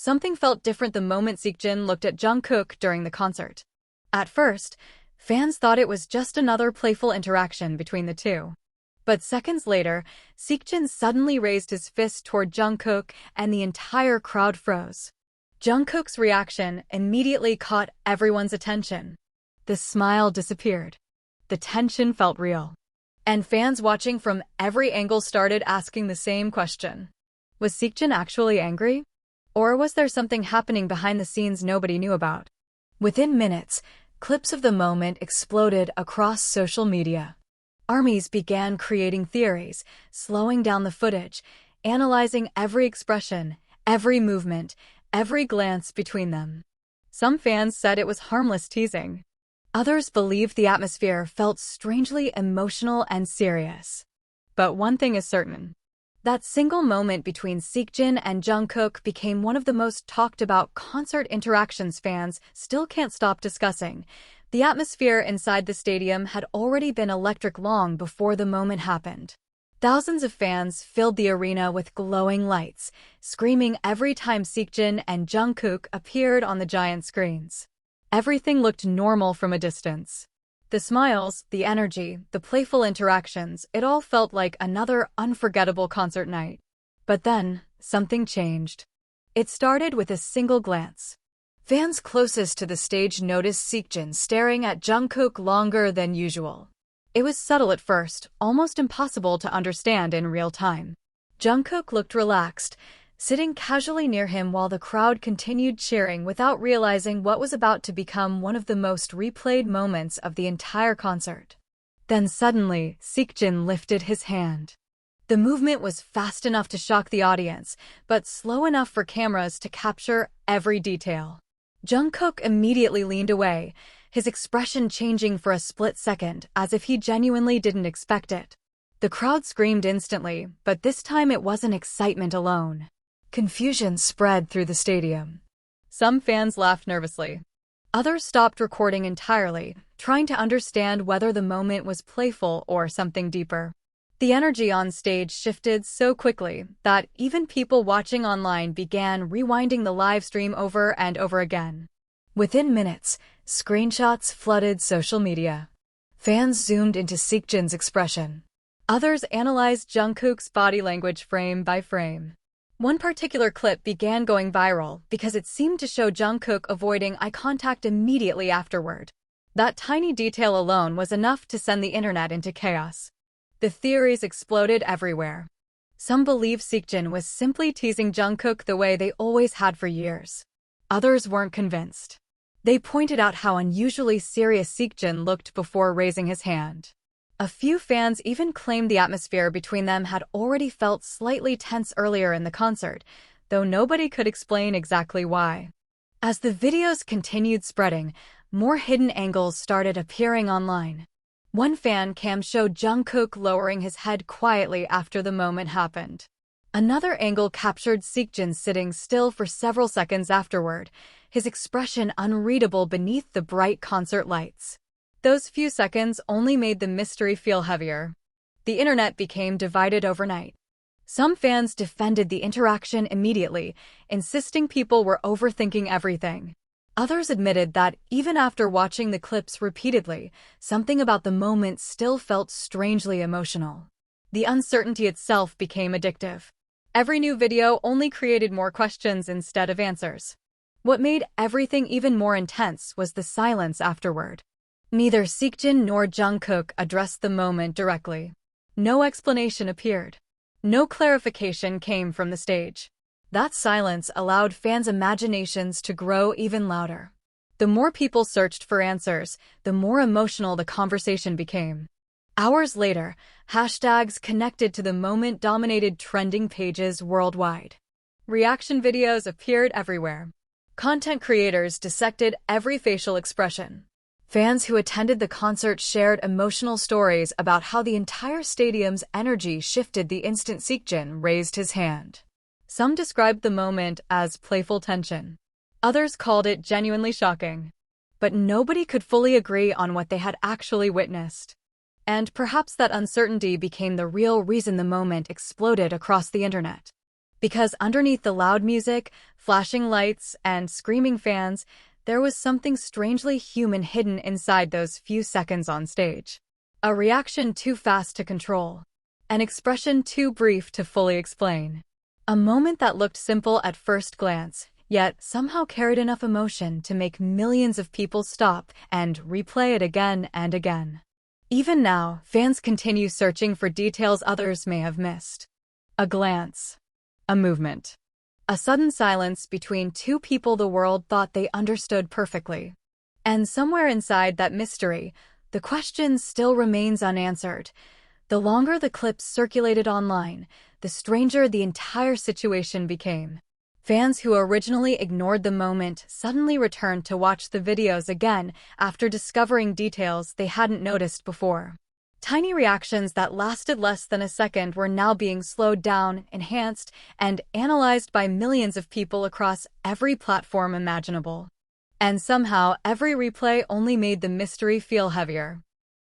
Something felt different the moment Seokjin looked at Jungkook during the concert. At first, fans thought it was just another playful interaction between the two. But seconds later, Seokjin suddenly raised his fist toward Jungkook and the entire crowd froze. Jungkook's reaction immediately caught everyone's attention. The smile disappeared. The tension felt real. And fans watching from every angle started asking the same question. Was Seokjin actually angry? Or was there something happening behind the scenes nobody knew about? Within minutes, clips of the moment exploded across social media. Armies began creating theories, slowing down the footage, analyzing every expression, every movement, every glance between them. Some fans said it was harmless teasing. Others believed the atmosphere felt strangely emotional and serious. But one thing is certain. That single moment between Seokjin and Jungkook became one of the most talked about concert interactions fans still can't stop discussing. The atmosphere inside the stadium had already been electric long before the moment happened. Thousands of fans filled the arena with glowing lights, screaming every time Seokjin and Jungkook appeared on the giant screens. Everything looked normal from a distance. The smiles, the energy, the playful interactions, it all felt like another unforgettable concert night. But then, something changed. It started with a single glance. Fans closest to the stage noticed Seokjin staring at Jungkook longer than usual. It was subtle at first, almost impossible to understand in real time. Jungkook looked relaxed, sitting casually near him while the crowd continued cheering without realizing what was about to become one of the most replayed moments of the entire concert. Then suddenly, Seokjin lifted his hand. The movement was fast enough to shock the audience, but slow enough for cameras to capture every detail. Jungkook immediately leaned away, his expression changing for a split second, as if he genuinely didn't expect it. The crowd screamed instantly, but this time it wasn't excitement alone. Confusion spread through the stadium. Some fans laughed nervously. Others stopped recording entirely, trying to understand whether the moment was playful or something deeper. The energy on stage shifted so quickly that even people watching online began rewinding the live stream over and over again. Within minutes, screenshots flooded social media. Fans zoomed into Seokjin's expression. Others analyzed Jungkook's body language frame by frame. One particular clip began going viral because it seemed to show Jungkook avoiding eye contact immediately afterward. That tiny detail alone was enough to send the internet into chaos. The theories exploded everywhere. Some believed Seokjin was simply teasing Jungkook the way they always had for years. Others weren't convinced. They pointed out how unusually serious Seokjin looked before raising his hand. A few fans even claimed the atmosphere between them had already felt slightly tense earlier in the concert, though nobody could explain exactly why. As the videos continued spreading, more hidden angles started appearing online. One fan cam showed Jungkook lowering his head quietly after the moment happened. Another angle captured Seokjin sitting still for several seconds afterward, his expression unreadable beneath the bright concert lights. Those few seconds only made the mystery feel heavier. The internet became divided overnight. Some fans defended the interaction immediately, insisting people were overthinking everything. Others admitted that, even after watching the clips repeatedly, something about the moment still felt strangely emotional. The uncertainty itself became addictive. Every new video only created more questions instead of answers. What made everything even more intense was the silence afterward. Neither Seokjin nor Jungkook addressed the moment directly. No explanation appeared. No clarification came from the stage. That silence allowed fans' imaginations to grow even louder. The more people searched for answers, the more emotional the conversation became. Hours later, hashtags connected to the moment dominated trending pages worldwide. Reaction videos appeared everywhere. Content creators dissected every facial expression. Fans who attended the concert shared emotional stories about how the entire stadium's energy shifted the instant Seokjin raised his hand. Some described the moment as playful tension. Others called it genuinely shocking. But nobody could fully agree on what they had actually witnessed. And perhaps that uncertainty became the real reason the moment exploded across the internet. Because underneath the loud music, flashing lights, and screaming fans, there was something strangely human hidden inside those few seconds on stage. A reaction too fast to control. An expression too brief to fully explain. A moment that looked simple at first glance, yet somehow carried enough emotion to make millions of people stop and replay it again and again. Even now, fans continue searching for details others may have missed. A glance. A movement. A sudden silence between two people the world thought they understood perfectly. And somewhere inside that mystery, the question still remains unanswered. The longer the clips circulated online, the stranger the entire situation became. Fans who originally ignored the moment suddenly returned to watch the videos again after discovering details they hadn't noticed before. Tiny reactions that lasted less than a second were now being slowed down, enhanced, and analyzed by millions of people across every platform imaginable. And somehow, every replay only made the mystery feel heavier.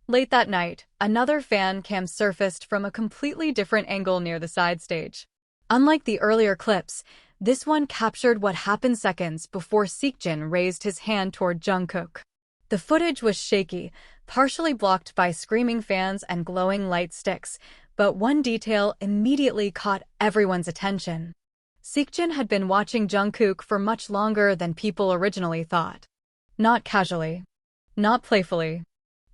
Late that night, another fan cam surfaced from a completely different angle near the side stage. Unlike the earlier clips, this one captured what happened seconds before Seokjin raised his hand toward Jungkook. The footage was shaky, partially blocked by screaming fans and glowing light sticks, but one detail immediately caught everyone's attention. Seokjin had been watching Jungkook for much longer than people originally thought. Not casually. Not playfully.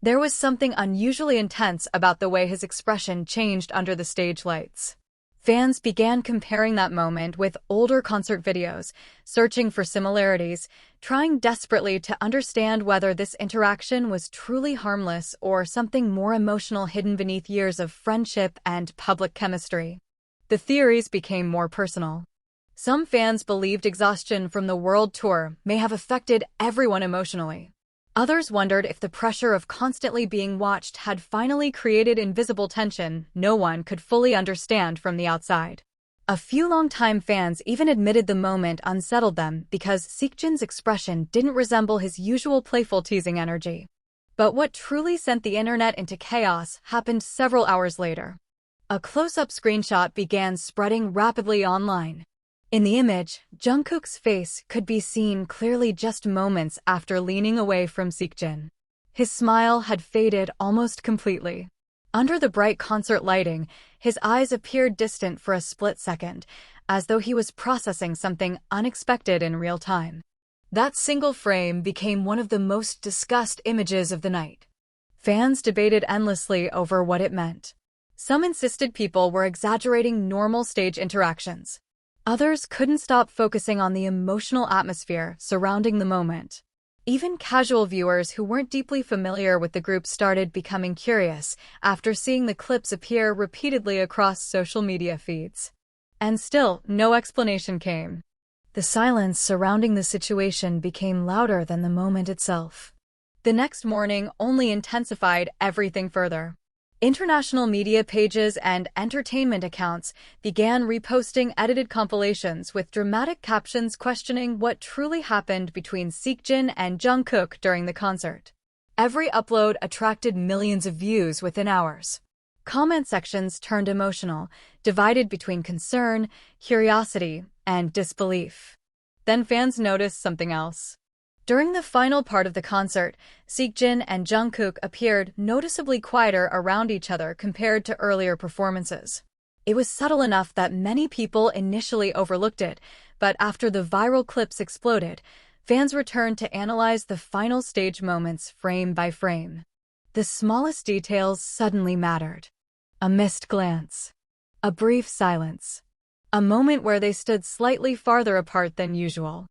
There was something unusually intense about the way his expression changed under the stage lights. Fans began comparing that moment with older concert videos, searching for similarities, trying desperately to understand whether this interaction was truly harmless or something more emotional hidden beneath years of friendship and public chemistry. The theories became more personal. Some fans believed exhaustion from the world tour may have affected everyone emotionally. Others wondered if the pressure of constantly being watched had finally created invisible tension no one could fully understand from the outside. A few longtime fans even admitted the moment unsettled them because Seokjin's expression didn't resemble his usual playful teasing energy. But what truly sent the internet into chaos happened several hours later. A close-up screenshot began spreading rapidly online. In the image, Jungkook's face could be seen clearly just moments after leaning away from Seokjin. His smile had faded almost completely. Under the bright concert lighting, his eyes appeared distant for a split second, as though he was processing something unexpected in real time. That single frame became one of the most discussed images of the night. Fans debated endlessly over what it meant. Some insisted people were exaggerating normal stage interactions. Others couldn't stop focusing on the emotional atmosphere surrounding the moment. Even casual viewers who weren't deeply familiar with the group started becoming curious after seeing the clips appear repeatedly across social media feeds. And still, no explanation came. The silence surrounding the situation became louder than the moment itself. The next morning only intensified everything further. International media pages and entertainment accounts began reposting edited compilations with dramatic captions questioning what truly happened between Seokjin and Jungkook during the concert. Every upload attracted millions of views within hours. Comment sections turned emotional, divided between concern, curiosity, and disbelief. Then fans noticed something else. During the final part of the concert, Seokjin and Jungkook appeared noticeably quieter around each other compared to earlier performances. It was subtle enough that many people initially overlooked it, but after the viral clips exploded, fans returned to analyze the final stage moments frame by frame. The smallest details suddenly mattered. A missed glance. A brief silence. A moment where they stood slightly farther apart than usual.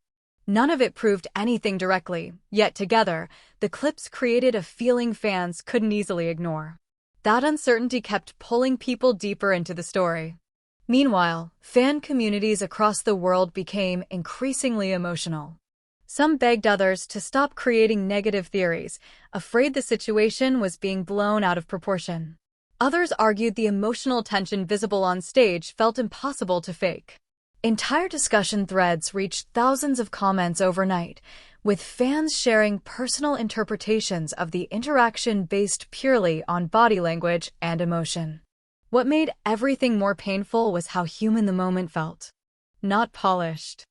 None of it proved anything directly, yet together, the clips created a feeling fans couldn't easily ignore. That uncertainty kept pulling people deeper into the story. Meanwhile, fan communities across the world became increasingly emotional. Some begged others to stop creating negative theories, afraid the situation was being blown out of proportion. Others argued the emotional tension visible on stage felt impossible to fake. Entire discussion threads reached thousands of comments overnight, with fans sharing personal interpretations of the interaction based purely on body language and emotion. What made everything more painful was how human the moment felt. Not polished.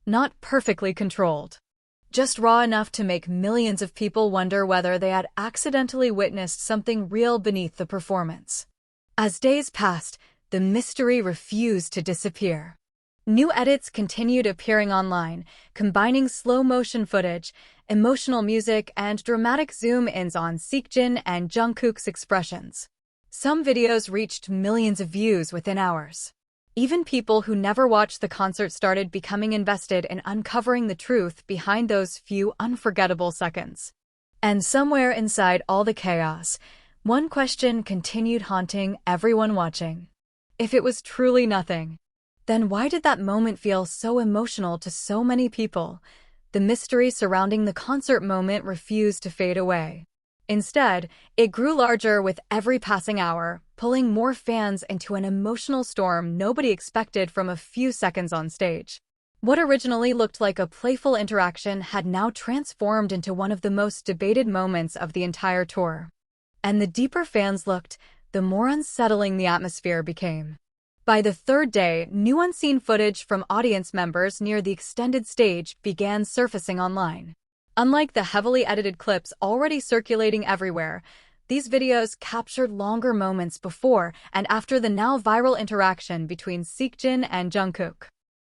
Not perfectly controlled. Just raw enough to make millions of people wonder whether they had accidentally witnessed something real beneath the performance. As days passed, the mystery refused to disappear. New edits continued appearing online, combining slow-motion footage, emotional music, and dramatic zoom-ins on Seokjin and Jungkook's expressions. Some videos reached millions of views within hours. Even people who never watched the concert started becoming invested in uncovering the truth behind those few unforgettable seconds. And somewhere inside all the chaos, one question continued haunting everyone watching. If it was truly nothing, then why did that moment feel so emotional to so many people? The mystery surrounding the concert moment refused to fade away. Instead, it grew larger with every passing hour, pulling more fans into an emotional storm nobody expected from a few seconds on stage. What originally looked like a playful interaction had now transformed into one of the most debated moments of the entire tour. And the deeper fans looked, the more unsettling the atmosphere became. By the third day, new unseen footage from audience members near the extended stage began surfacing online. Unlike the heavily edited clips already circulating everywhere, these videos captured longer moments before and after the now viral interaction between Seokjin and Jungkook.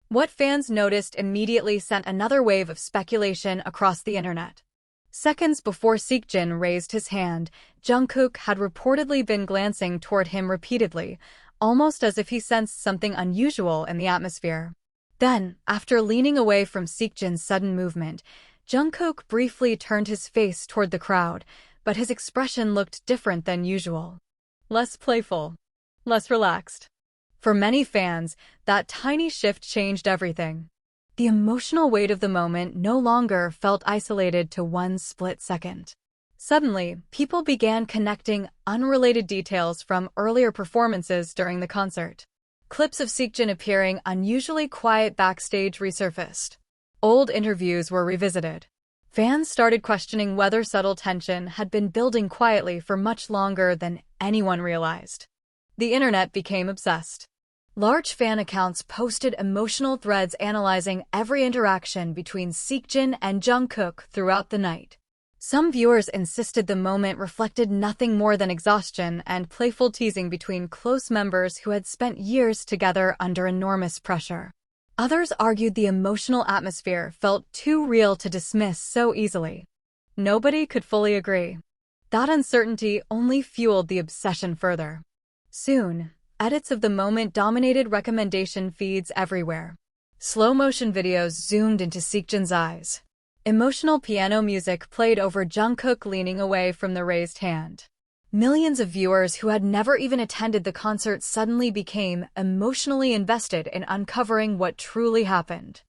What fans noticed immediately sent another wave of speculation across the internet. Seconds before Seokjin raised his hand, Jungkook had reportedly been glancing toward him repeatedly, almost as if he sensed something unusual in the atmosphere. Then, after leaning away from Seokjin's sudden movement, Jungkook briefly turned his face toward the crowd, but his expression looked different than usual. Less playful. Less relaxed. For many fans, that tiny shift changed everything. The emotional weight of the moment no longer felt isolated to one split second. Suddenly, people began connecting unrelated details from earlier performances during the concert. Clips of Seokjin appearing unusually quiet backstage resurfaced. Old interviews were revisited. Fans started questioning whether subtle tension had been building quietly for much longer than anyone realized. The internet became obsessed. Large fan accounts posted emotional threads analyzing every interaction between Seokjin and Jungkook throughout the night. Some viewers insisted the moment reflected nothing more than exhaustion and playful teasing between close members who had spent years together under enormous pressure. Others argued the emotional atmosphere felt too real to dismiss so easily. Nobody could fully agree. That uncertainty only fueled the obsession further. Soon, edits of the moment dominated recommendation feeds everywhere. Slow-motion videos zoomed into Seokjin's eyes. Emotional piano music played over Jungkook leaning away from the raised hand. Millions of viewers who had never even attended the concert suddenly became emotionally invested in uncovering what truly happened.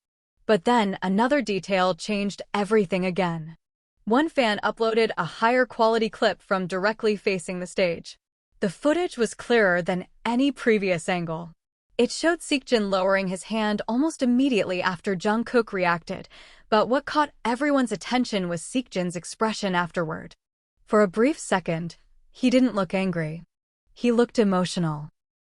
But then another detail changed everything again. One fan uploaded a higher quality clip from directly facing the stage. The footage was clearer than any previous angle. It showed Seokjin lowering his hand almost immediately after Jungkook reacted, but what caught everyone's attention was Seokjin's expression afterward. For a brief second, he didn't look angry. He looked emotional.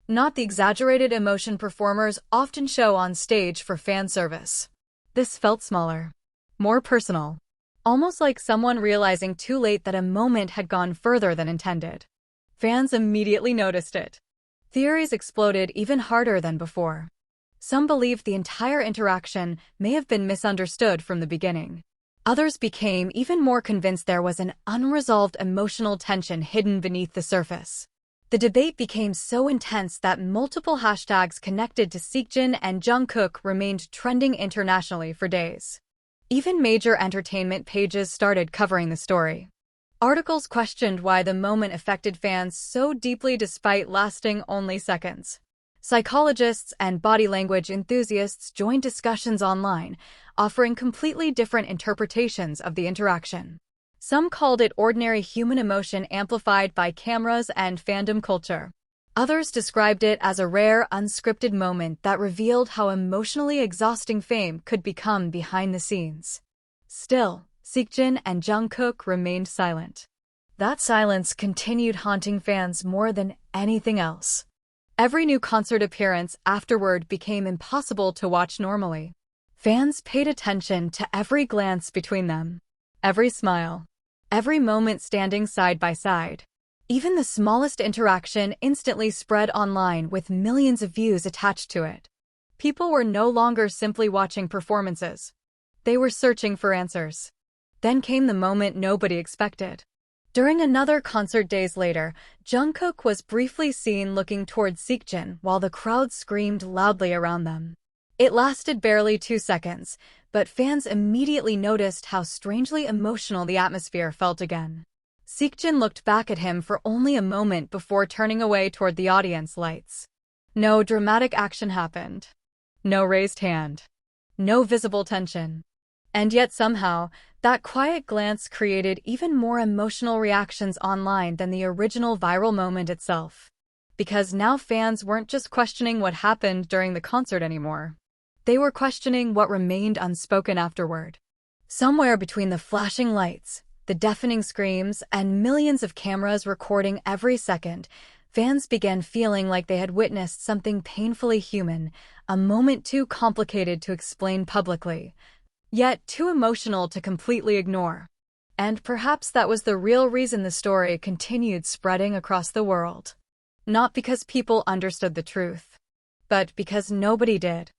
Not the exaggerated emotion performers often show on stage for fan service. This felt smaller, more personal, almost like someone realizing too late that a moment had gone further than intended. Fans immediately noticed it. Theories exploded even harder than before. Some believed the entire interaction may have been misunderstood from the beginning. Others became even more convinced there was an unresolved emotional tension hidden beneath the surface. The debate became so intense that multiple hashtags connected to Seokjin and Jungkook remained trending internationally for days. Even major entertainment pages started covering the story. Articles questioned why the moment affected fans so deeply despite lasting only seconds. Psychologists and body language enthusiasts joined discussions online, offering completely different interpretations of the interaction. Some called it ordinary human emotion amplified by cameras and fandom culture. Others described it as a rare, unscripted moment that revealed how emotionally exhausting fame could become behind the scenes. Still, Seokjin and Jungkook remained silent. That silence continued haunting fans more than anything else. Every new concert appearance afterward became impossible to watch normally. Fans paid attention to every glance between them, every smile, every moment standing side by side. Even the smallest interaction instantly spread online with millions of views attached to it. People were no longer simply watching performances. They were searching for answers. Then came the moment nobody expected. During another concert days later, Jungkook was briefly seen looking towards Seokjin while the crowd screamed loudly around them. It lasted barely 2 seconds, but fans immediately noticed how strangely emotional the atmosphere felt again. Seokjin looked back at him for only a moment before turning away toward the audience lights. No dramatic action happened. No raised hand. No visible tension. And yet somehow, that quiet glance created even more emotional reactions online than the original viral moment itself. Because now fans weren't just questioning what happened during the concert anymore. They were questioning what remained unspoken afterward. Somewhere between the flashing lights, the deafening screams, and millions of cameras recording every second, fans began feeling like they had witnessed something painfully human, a moment too complicated to explain publicly, yet too emotional to completely ignore. And perhaps that was the real reason the story continued spreading across the world. Not because people understood the truth, but because nobody did.